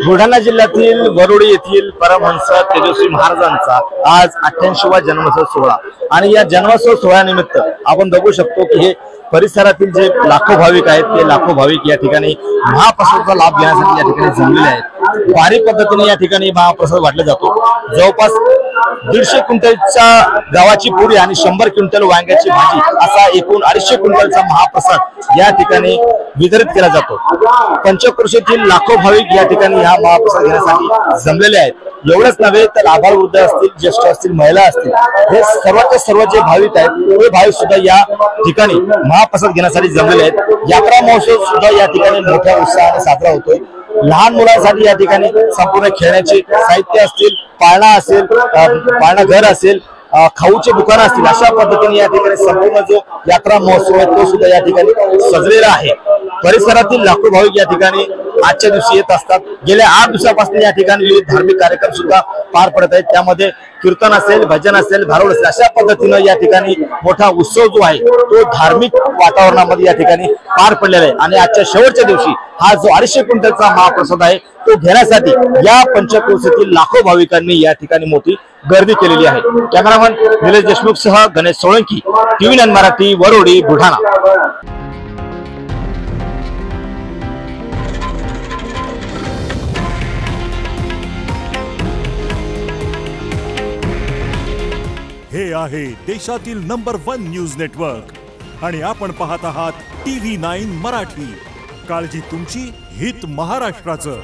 बुलढाणा जिल्ह्यातील वरोडी येथील परमहंस तेजस्वी महाराजांचा आज 88वा जन्मोत्सव सोहळा आणि या जन्मोत्सव सोहळ्यानिमित्त आपण बघू शकतो की हे परिसरातील जे लाखो भाविक आहेत ते लाखो भाविक या ठिकाणी महाप्रसादाचा लाभ घेण्यासाठी या ठिकाणी जमलेले आहेत। भारी पद्धतीने या ठिकाणी महाप्रसाद वाटला जातो। जवळपास 150 क्विंटलच्या गव्हाची पुरी आणि 100 क्विंटल वांग्याची भाजी असा एकूण 250 क्विंटलचा महाप्रसाद या ठिकाणी वितरित केला जातो। पंचक्रोशीतील लाखो भाविक या ठिकाणी हा महाप्रसाद घेण्यासाठी जमलेले आहेत। एवढंच नव्हे तर आभार वृद्ध असतील, ज्येष्ठ असतील, महिला असतील, हे सर्वात सर्व जे भाविक आहेत ते भाविक सुद्धा या ठिकाणी महाप्रसाद घेण्यासाठी जमलेले आहेत। यात्रा महोत्सव सुद्धा या ठिकाणी मोठ्या उत्साहाने साजरा होतोय। लहान मुलांसाठी या ठिकाणी संपूर्ण खेळण्याचे साहित्य असतील, पाळणा असेल, पाळणा घर असेल, खाऊचे दुकान असतील, अशा पद्धतीने या ठिकाणी संपूर्ण जो यात्रा महोत्सव आहे तो सुद्धा या ठिकाणी सजलेला आहे। परिसरातील लाखो भाविक या ठिकाणी आजच्या दिवशी येत असतात। गेल्या 8 दिवसापासून या ठिकाणी विविध धार्मिक कार्यक्रम सुद्धा पार पडत आहेत। त्यामध्ये कीर्तन असेल, भजन असेल, भारुड असेल, अशा पद्धतीनं या ठिकाणी मोठा उत्सव जो आहे तो धार्मिक वातावरणामध्ये या ठिकाणी पार पडलेला आहे। आणि आजच्या शेवटच्या दिवशी हा जो 250 क्विंटलचा महाप्रसाद आहे तो घेण्यासाठी या पंचक्रोशीतील लाखो भाविकांनी या ठिकाणी मोठी गर्दी केलेली आहे। कॅमेरामन निलेश देशमुख सह गणेश सोळंकी, TV9 मराठी, वरोडी, बुलढाणा। हे आहे देशातील नंबर 1 न्यूज नेटवर्क आणि आपण पाहत आहात TV9 मराठी। काळजी तुमची, हित महाराष्ट्राचं।